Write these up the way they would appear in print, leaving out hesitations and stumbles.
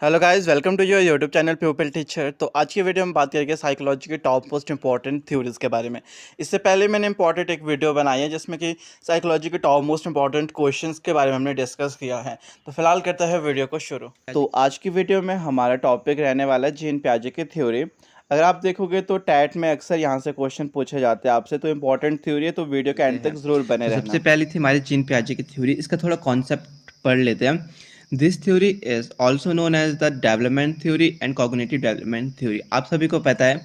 Hello guys, welcome to your YouTube channel people teacher. तो आज की वीडियो में बात करेंगे साइकोलॉजी के टॉप मोस्ट इंपॉर्टेंट थ्योरीज के बारे में। इससे पहले मैंने इंपॉर्टेंट एक वीडियो बनाई है जिसमें कि साइकोलॉजी के टॉप मोस्ट इंपॉर्टेंट क्वेश्चंस के बारे में हमने डिस्कस किया है। तो फिलहाल करते हैं वीडियो को शुरू। तो आज की वीडियो में हमारा टॉपिक रहने वाला है जीन पियाजे की थ्योरी। अगर आप देखोगे तो टैट में अक्सर यहाँ से क्वेश्चन पूछे जाते हैं आपसे, तो इंपॉर्टेंट थ्योरी है, तो वीडियो के लेते एंड हैं। तक जरूर बने तो सबसे रहना। पहली थी हमारी जीन पियाजे की थ्योरी। इसका थोड़ा कॉन्सेप्ट पढ़ लेते हैं। This theory is also known as the development theory and cognitive development theory. आप सभी को पता है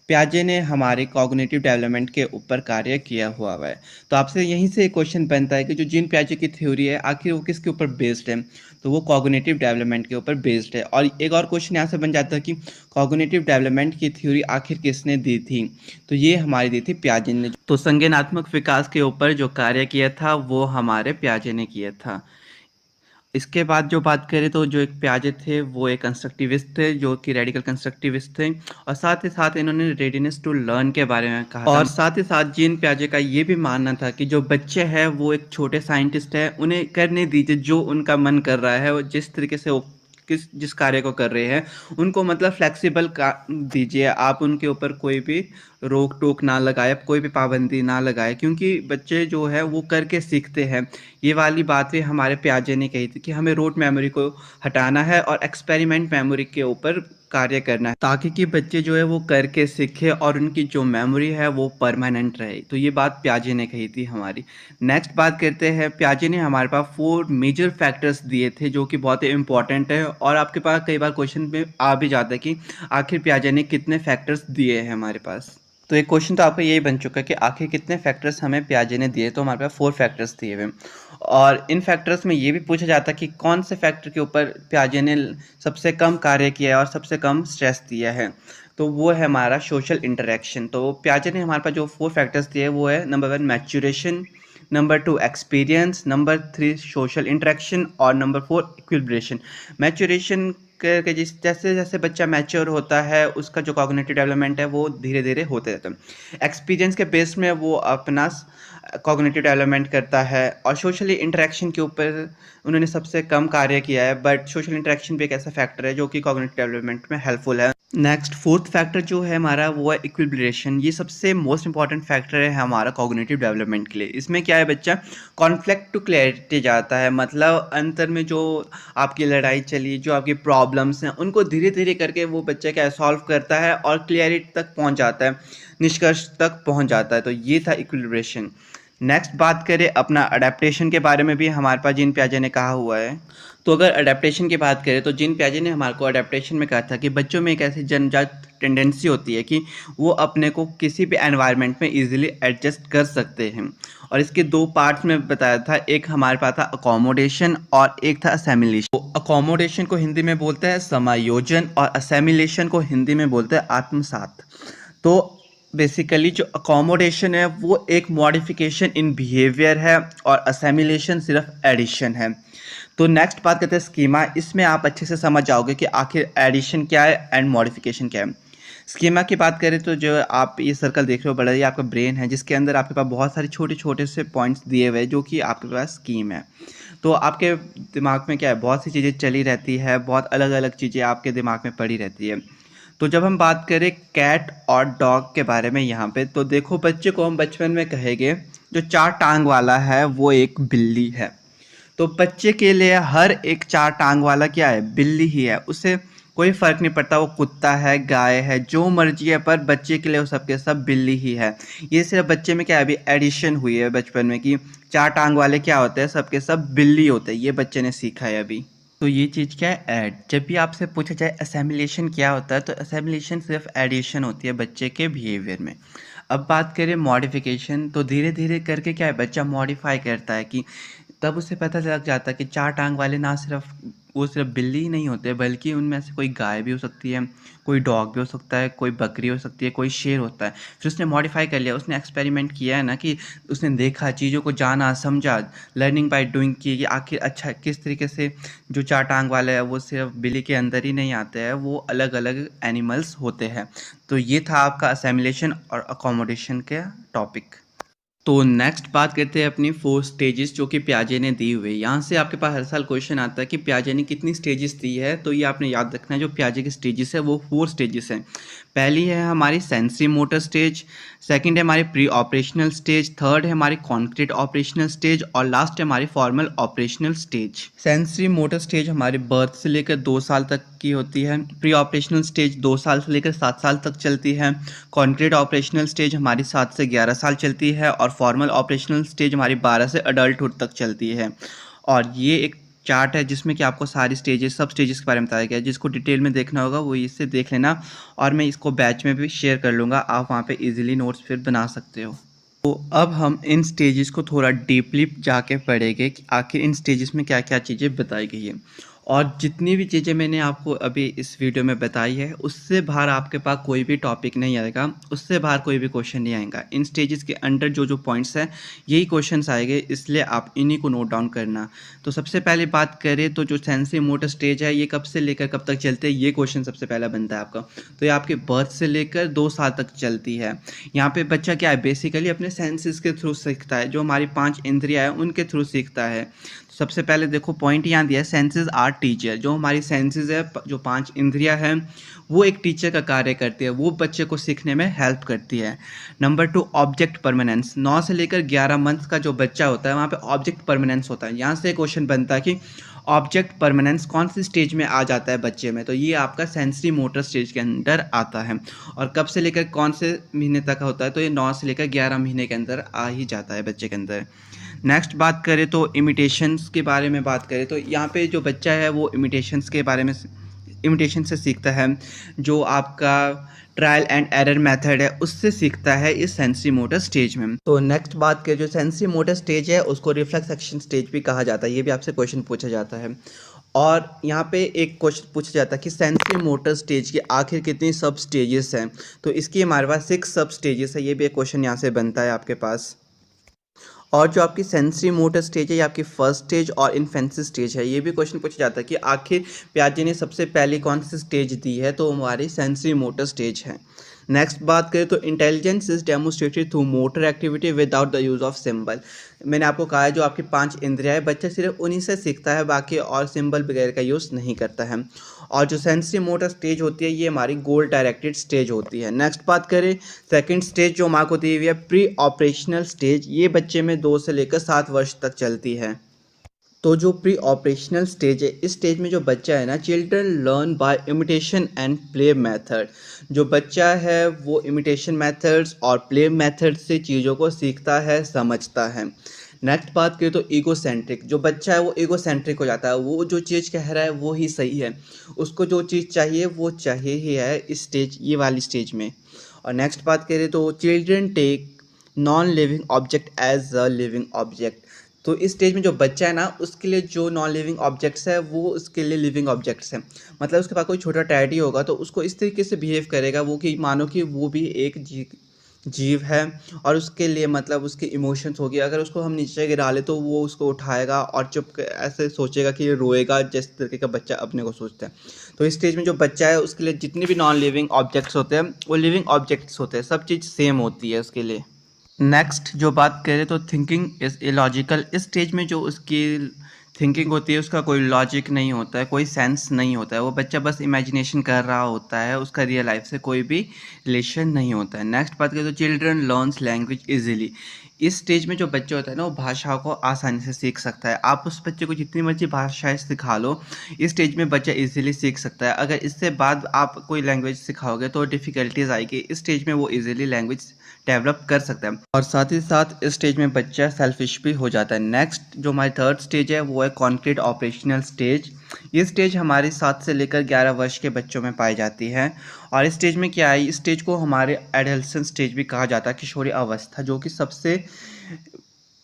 पियाजे ने हमारे कॉग्निटिव डेवलपमेंट के ऊपर कार्य किया हुआ है। तो आपसे यहीं से एक क्वेश्चन बनता है कि जो जीन पियाजे की थ्योरी है आखिर वो किसके ऊपर बेस्ड है। तो वो कॉग्निटिव डेवलपमेंट के ऊपर बेस्ड है। और एक और क्वेश्चन यहाँ से बन जाता है कि कॉग्निटिव डेवलपमेंट की थ्योरी आखिर किसने दी थी। तो ये हमारी दी थी पियाजे ने। तो संज्ञानात्मक विकास के ऊपर जो कार्य किया था वो हमारे पियाजे ने किया था। इसके बाद जो बात करें तो जो एक पियाजे थे वो एक कंस्ट्रक्टिविस्ट थे, जो कि रेडिकल कंस्ट्रक्टिविस्ट थे। और साथ ही साथ इन्होंने रेडीनेस टू लर्न के बारे में कहा था। और साथ ही साथ जीन पियाजे का ये भी मानना था कि जो बच्चे हैं वो एक छोटे साइंटिस्ट है, उन्हें करने दीजिए जो उनका मन कर रहा है, वो जिस तरीके से वो जिस कार्य को कर रहे हैं उनको मतलब फ्लेक्सिबल का दीजिए। आप उनके ऊपर कोई भी रोक टोक ना लगाए, कोई भी पाबंदी ना लगाए, क्योंकि बच्चे जो है वो करके सीखते हैं। ये वाली बातें हमारे पियाजे ने कही थी कि हमें रूट मेमोरी को हटाना है और एक्सपेरिमेंट मेमोरी के ऊपर कार्य करना है, ताकि कि बच्चे जो है वो करके सीखे और उनकी जो मेमोरी है वो परमानेंट रहे। तो ये बात पियाजे ने कही थी हमारी। नेक्स्ट बात करते हैं, पियाजे ने हमारे पास 4 मेजर फैक्टर्स दिए थे जो कि बहुत ही इंपॉर्टेंट है। और आपके पास कई बार क्वेश्चन में आ भी जाता है कि आखिर पियाजे ने कितने फैक्टर्स दिए हैं हमारे पास। तो एक क्वेश्चन तो आपका यही बन चुका है कि आखिर कितने फैक्टर्स हमें पियाजे ने दिए। तो हमारे पास 4 फैक्टर्स दिए हुए। और इन फैक्टर्स में ये भी पूछा जाता है कि कौन से फैक्टर के ऊपर पियाजे ने सबसे कम कार्य किया है और सबसे कम स्ट्रेस दिया है। तो वो है हमारा सोशल इंटरेक्शन। तो पियाजे ने हमारे पास जो 4 फैक्टर्स दिए वो है number 1 maturation, number 2 experience, number 3 social interaction और नंबर 4 इक्विलिब्रेशन। मैच्योरेशन के जैसे जैसे बच्चा मैच्योर होता है उसका जो कॉग्निटिव डेवलपमेंट है वो धीरे धीरे होते रहता है। एक्सपीरियंस के बेस में वो अपना कॉग्निटिव डेवलपमेंट करता है। और सोशली इंटरेक्शन के ऊपर उन्होंने सबसे कम कार्य किया है, बट सोशल इंटरेक्शन भी एक ऐसा फैक्टर है जो कि कॉग्निटिव डेवलपमेंट में हेल्पफुल है। नेक्स्ट फोर्थ फैक्टर जो है हमारा वो है इक्विलिब्रेशन। ये सबसे मोस्ट इंपॉर्टेंट फैक्टर है हमारा कॉग्निटिव डेवलपमेंट के लिए। इसमें क्या है, बच्चा कॉन्फ्लिक्ट टू क्लैरिटी जाता है। मतलब अंतर में जो आपकी लड़ाई चली, जो आपकी प्रॉब्लम्स हैं, उनको धीरे धीरे करके वो बच्चा क्या सॉल्व करता है और क्लियरिटी तक पहुंच जाता है, निष्कर्ष तक पहुंच जाता है। तो ये था इक्विलिब्रेशन। नेक्स्ट बात करें अपना अडेप्टेशन के बारे में भी हमारे पास जीन पियाजे ने कहा हुआ है। तो अगर अडेप्टेशन की बात करें तो जीन पियाजे ने हमारे को अडेप्टेशन में कहा था कि बच्चों में एक ऐसी जन्मजात टेंडेंसी होती है कि वो अपने को किसी भी एनवायरनमेंट में इजीली एडजस्ट कर सकते हैं। और इसके 2 पार्ट्स में बताया था, एक हमारे पास था अकोमोडेशन और एक था असेमिलेशन। तो अकोमोडेशन को हिंदी में बोलते हैं समायोजन और असेमिलेशन को हिंदी में बोलते हैं आत्मसात। तो बेसिकली जो अकोमोडेशन है वो एक मॉडिफिकेशन इन बिहेवियर है और असेमिलेशन सिर्फ एडिशन है। तो नेक्स्ट बात करते हैं स्कीमा। इसमें आप अच्छे से समझ जाओगे कि आखिर एडिशन क्या है एंड मॉडिफिकेशन क्या है। स्कीमा की बात करें तो जो आप ये सर्कल देख रहे हो बड़ा, ये आपका ब्रेन है जिसके अंदर आपके पास बहुत सारे छोटे छोटे से पॉइंट्स दिए हुए हैं जो कि आपके पास स्कीम है। तो आपके दिमाग में क्या है, बहुत सी चीज़ें चली रहती है, बहुत अलग अलग चीज़ें आपके दिमाग में पड़ी रहती है। तो जब हम बात करें कैट और डॉग के बारे में यहाँ पे, तो देखो बच्चे को हम बचपन में कहेंगे जो 4 टांग वाला है वो एक बिल्ली है। तो बच्चे के लिए हर एक 4 टांग वाला क्या है, बिल्ली ही है। उसे कोई फर्क नहीं पड़ता वो कुत्ता है, गाय है, जो मर्जी है, पर बच्चे के लिए वो सबके सब बिल्ली ही है। ये सिर्फ बच्चे में क्या है, अभी एडिशन हुई है बचपन में कि 4 टांग वाले क्या होते हैं, सबके सब बिल्ली होते हैं। ये बच्चे ने सीखा है अभी। तो ये चीज़ क्या है, ऐड। जब भी आपसे पूछा जाए असेमिलेशन क्या होता है, तो असेमिलेशन सिर्फ एडिशन होती है बच्चे के बिहेवियर में। अब बात करें मॉडिफिकेशन, तो धीरे धीरे करके क्या है, बच्चा मॉडिफाई करता है कि तब उसे पता लग जाता है कि 4 टांग वाले ना सिर्फ वो सिर्फ बिल्ली ही नहीं होते, बल्कि उनमें से कोई गाय भी हो सकती है, कोई डॉग भी हो सकता है, कोई बकरी हो सकती है, कोई शेर होता है। फिर उसने मॉडिफाई कर लिया, उसने एक्सपेरिमेंट किया है ना, कि उसने देखा, चीज़ों को जाना समझा, लर्निंग बाय डूइंग की कि आखिर अच्छा किस तरीके से जो 4 टांग वाले है वो सिर्फ बिल्ली के अंदर ही नहीं आते हैं, वो अलग अलग एनिमल्स होते हैं। तो ये था आपका असेमिलेशन और अकोमोडेशन का टॉपिक। तो नेक्स्ट बात करते हैं अपनी 4 स्टेजेस जो कि पियाजे ने दी हुई है। यहाँ से आपके पास हर साल क्वेश्चन आता है कि पियाजे ने कितनी स्टेजेस दी है, तो ये आपने याद रखना है। जो पियाजे की स्टेजेस है वो 4 स्टेजेस हैं। पहली है हमारी सेंसरी मोटर स्टेज, सेकंड है हमारी प्री ऑपरेशनल स्टेज, थर्ड है हमारी कॉन्क्रीट ऑपरेशनल स्टेज और लास्ट है हमारी formal operational stage. Sensory motor stage हमारे बर्थ से लेकर 2 साल तक की होती है। प्री ऑपरेशनल स्टेज 2 साल से लेकर 7 साल तक चलती है। कॉन्क्रीट ऑपरेशनल स्टेज हमारी 7 से 11 साल चलती है और फॉर्मल ऑपरेशनल स्टेज हमारी 12 से अडल्टहुड तक चलती है। और ये एक चार्ट है जिसमें कि आपको सारी स्टेजेस सब स्टेजेस के बारे में बताया गया है। जिसको डिटेल में देखना होगा वो इससे देख लेना, और मैं इसको बैच में भी शेयर कर लूँगा, आप वहाँ पे इजीली नोट्स फिर बना सकते हो। तो अब हम इन स्टेजेस को थोड़ा डीपली जाके पढ़ेंगे कि आखिर इन स्टेजेस में क्या क्या चीज़ें बताई गई है। और जितनी भी चीज़ें मैंने आपको अभी इस वीडियो में बताई है उससे बाहर आपके पास कोई भी टॉपिक नहीं आएगा, उससे बाहर कोई भी क्वेश्चन नहीं आएगा। इन स्टेजेस के अंडर जो जो पॉइंट्स हैं यही क्वेश्चंस आएंगे, इसलिए आप इन्हीं को नोट डाउन करना। तो सबसे पहले बात करें तो जो सेंसरी मोटर स्टेज है ये कब से लेकर कब तक चलते हैं, ये क्वेश्चन सबसे पहला बनता है आपका। तो ये आपके बर्थ से लेकर 2 साल तक चलती है। यहाँ पे बच्चा क्या है, बेसिकली अपने सेंसेस के थ्रू सीखता है, जो हमारी 5 इंद्रियाँ हैं उनके थ्रू सीखता है। सबसे पहले देखो पॉइंट यहाँ दिया है, सेंसेस आर टीचर। जो हमारी सेंसेस है, जो 5 इंद्रियां हैं, वो एक टीचर का कार्य करती है, वो बच्चे को सीखने में हेल्प करती है। Number 2 object permanence. 9 से लेकर 11 मंथ का जो बच्चा होता है वहाँ पे ऑब्जेक्ट परमानेंस होता है। यहाँ से क्वेश्चन बनता है कि ऑब्जेक्ट परमानेंस कौन सी स्टेज में आ जाता है बच्चे में, तो ये आपका सेंसरी मोटर स्टेज के अंदर आता है। और कब से लेकर कौन से महीने तक होता है, तो ये 9 से लेकर 11 महीने के अंदर आ ही जाता है बच्चे के अंदर। नेक्स्ट बात करें तो इमिटेशंस के बारे में बात करें तो यहाँ पे जो बच्चा है वो इमिटेशंस के बारे में इमिटेशन से सीखता है। जो आपका ट्रायल एंड एरर मेथड है उससे सीखता है इस सेंसरी मोटर स्टेज में। तो नेक्स्ट बात करें, जो सेंसरी मोटर स्टेज है उसको रिफ्लेक्स एक्शन स्टेज भी कहा जाता है, ये भी आपसे क्वेश्चन पूछा जाता है। और यहाँ पे एक क्वेश्चन पूछा जाता है कि सेंसरी मोटर स्टेज की आखिर कितनी सब स्टेजेस हैं, तो इसकी हमारे पास 6 सब स्टेजेस है, ये भी एक क्वेश्चन यहाँ से बनता है आपके पास। और जो आपकी सेंसरी मोटर स्टेज है ये आपकी फर्स्ट स्टेज और इन्फेंसी स्टेज है, ये भी क्वेश्चन पूछा जाता है कि आखिर पियाजे ने सबसे पहले कौन सी स्टेज दी है, तो हमारी सेंसरी मोटर स्टेज है। नेक्स्ट बात करें तो intelligence is demonstrated through motor activity without the use of symbol. मैंने आपको कहा है जो आपकी 5 इंद्रियाँ है बच्चा सिर्फ उन्हीं से सीखता है, बाकी और सिंबल वगैरह का यूज़ नहीं करता है। और जो सेंसरी मोटर स्टेज होती है ये हमारी गोल डायरेक्टेड स्टेज होती है। नेक्स्ट बात करें सेकंड स्टेज जो हमारे को दी हुई है प्री ऑपरेशनल स्टेज, ये बच्चे में 2 से लेकर 7 वर्ष तक चलती है। तो जो प्री ऑपरेशनल स्टेज है इस स्टेज में जो बच्चा है ना, children learn by imitation and play method. जो बच्चा है वो इमिटेशन मेथड्स और प्ले मेथड से चीज़ों को सीखता है, समझता है। नेक्स्ट बात करें तो ईगो सेंट्रिक। जो बच्चा है वो ईगो सेंट्रिक हो जाता है, वो जो चीज़ कह रहा है वो ही सही है, उसको जो चीज़ चाहिए वो चाहिए ही है इस स्टेज, ये वाली स्टेज में। और नेक्स्ट बात करें तो children take non living object as a living object. तो इस स्टेज में जो बच्चा है ना उसके लिए जो नॉन लिविंग ऑब्जेक्ट्स है वो उसके लिए लिविंग ऑब्जेक्ट्स हैं। मतलब उसके पास कोई छोटा टैडी होगा तो उसको इस तरीके से बिहेव करेगा वो कि मानो कि वो भी एक जीव है, और उसके लिए मतलब उसके इमोशंस होगी। अगर उसको हम नीचे गिरा ले तो वो उसको उठाएगा और चुप ऐसे सोचेगा कि ये रोएगा, जिस तरीके का बच्चा अपने को सोचता है। तो इस स्टेज में जो बच्चा है उसके लिए जितने भी नॉन लिविंग ऑब्जेक्ट्स होते हैं वो लिविंग ऑब्जेक्ट्स होते हैं, सब चीज़ सेम होती है उसके लिए। नेक्स्ट जो बात करें तो थिंकिंग इज़ इलॉजिकल। इस स्टेज में जो उसकी थिंकिंग होती है उसका कोई लॉजिक नहीं होता है, कोई सेंस नहीं होता है, वो बच्चा बस इमेजिनेशन कर रहा होता है, उसका रियल लाइफ से कोई भी रिलेशन नहीं होता है। नेक्स्ट बात करें तो चिल्ड्रन लर्न्स लैंग्वेज इजीली। इस स्टेज में जो बच्चा होता है ना वो भाषाओं को आसानी से सीख सकता है। आप उस बच्चे को जितनी मर्जी भाषाएं सिखा लो, इस स्टेज में बच्चा इजीली सीख सकता है। अगर इससे बाद आप कोई लैंग्वेज सिखाओगे तो डिफ़िकल्टीज आएगी, इस स्टेज में वो इजीली लैंग्वेज डेवलप कर सकता है। और साथ ही साथ इस स्टेज में बच्चा सेल्फिश भी हो जाता है। नेक्स्ट जो हमारी थर्ड स्टेज है वो है कॉन्क्रीट ऑपरेशनल स्टेज। ये स्टेज हमारे 7 से लेकर 11 वर्ष के बच्चों में पाई जाती है। और इस स्टेज में क्या है, इस स्टेज को हमारे एडल्सन स्टेज भी कहा जाता है, किशोरी अवस्था, जो कि सबसे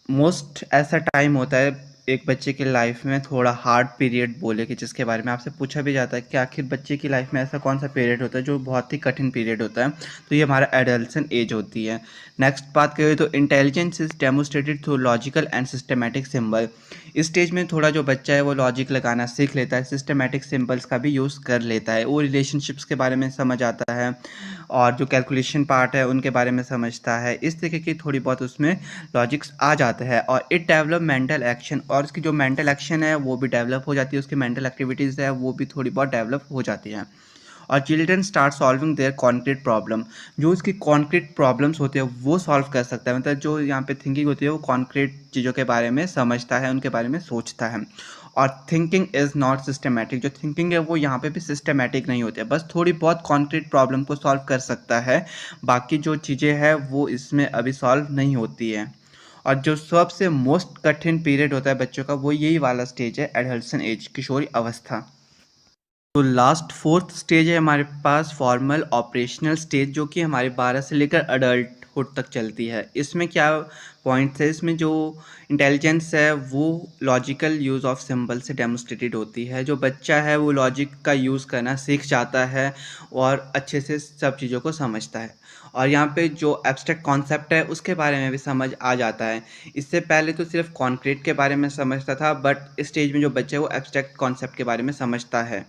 मोस्ट ऐसा टाइम होता है एक बच्चे की लाइफ में, थोड़ा हार्ड पीरियड बोले कि जिसके बारे में आपसे पूछा भी जाता है कि आखिर बच्चे की लाइफ में ऐसा कौन सा पीरियड होता है जो बहुत ही कठिन पीरियड होता है, तो ये हमारा एडल्सन एज होती है। नेक्स्ट बात करें तो intelligence is demonstrated through logical and systematic symbol. इस स्टेज में थोड़ा जो बच्चा है वो लॉजिक लगाना सीख लेता है, सिस्टमेटिक सिंबल्स का भी यूज़ कर लेता है, वो रिलेशनशिप्स के बारे में समझ आता है, और जो कैलकुलेशन पार्ट है उनके बारे में समझता है। इस तरीके की थोड़ी बहुत उसमें लॉजिक्स आ जाता है। और इट डेवलप मेंटल एक्शन, और उसकी जो मेंटल एक्शन है वो भी डेवलप हो जाती है, उसकी मेंटल एक्टिविटीज़ है वो भी थोड़ी बहुत डेवलप हो जाती हैं। और children start solving there concrete problem, जो उसकी कॉन्क्रीट प्रॉब्लम्स होते हैं वो सॉल्व कर सकता है। मतलब जो यहाँ पे थिंकिंग होती है वो कॉन्क्रीट चीज़ों के बारे में समझता है, उनके बारे में सोचता है। और थिंकिंग इज़ नॉट सिस्टमेटिक, जो थिंकिंग है वो यहाँ पे भी सिस्टमेटिक नहीं होती है, बस थोड़ी बहुत कॉन्क्रीट प्रॉब्लम को सॉल्व कर सकता है, बाकी जो चीज़ें हैं वो इसमें अभी सॉल्व नहीं होती है। और जो सबसे मोस्ट कठिन पीरियड होता है बच्चों का वो यही वाला स्टेज है, एडल्सन एज, किशोरी अवस्था। तो लास्ट फोर्थ स्टेज है हमारे पास फॉर्मल ऑपरेशनल स्टेज, जो कि हमारे 12 से लेकर अडल्टहुड तक चलती है। इसमें क्या पॉइंट्स है, इसमें जो इंटेलिजेंस है वो लॉजिकल यूज़ ऑफ सिंबल से डेमोस्ट्रेटेड होती है। जो बच्चा है वो लॉजिक का यूज़ करना सीख जाता है और अच्छे से सब चीज़ों को समझता है। और यहाँ पे जो एब्स्ट्रैक्ट कॉन्सेप्ट है उसके बारे में भी समझ आ जाता है। इससे पहले तो सिर्फ कॉन्क्रीट के बारे में समझता था, बट इस स्टेज में जो बच्चा है वो एब्स्ट्रैक्ट कॉन्सेप्ट के बारे में समझता है।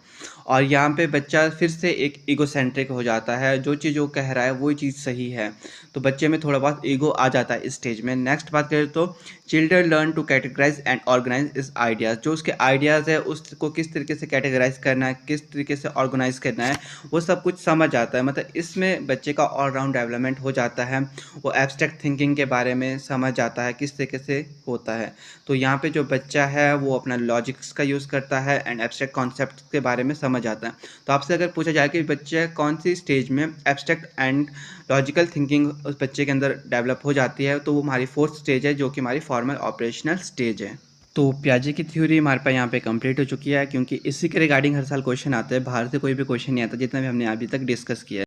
और यहाँ पे बच्चा फिर से एक ईगोसेंट्रिक हो जाता है, जो चीज़ वो कह रहा है वही चीज़ सही है, तो बच्चे में थोड़ा बहुत ईगो आ जाता है इस स्टेज में। नेक्स्ट बात करें तो children learn to categorize and organize इस आइडियाज़, जो उसके आइडियाज़ है उसको किस तरीके से कैटेगराइज करना है, किस तरीके से ऑर्गेनाइज करना है, वो सब कुछ समझ आता है। मतलब इसमें बच्चे का ऑलराउंड डेवलपमेंट हो जाता है, वो एब्स्ट्रैक्ट थिंकिंग के बारे में समझ जाता है किस तरीके से होता है। तो यहाँ पे जो बच्चा है वो अपना लॉजिक्स का यूज़ करता है एंड एब्स्ट्रैक्ट कॉन्सेप्ट के बारे में समझ आता है। तो आपसे अगर पूछा जाए कि बच्चे कौन सी स्टेज में एब्स्ट्रैक्ट एंड लॉजिकल थिंकिंग उस बच्चे के अंदर डेवलप हो जाती है, तो वो हमारी फोर्थ स्टेज है, जो कि हमारी फॉर्मल ऑपरेशनल स्टेज है। तो पियाजे की थ्योरी हमारे पास यहाँ पे कंप्लीट हो चुकी है, क्योंकि इसी के रिगार्डिंग हर साल क्वेश्चन आते हैं, बाहर से कोई भी क्वेश्चन नहीं आता जितना भी हमने अभी तक डिस्कस किया है।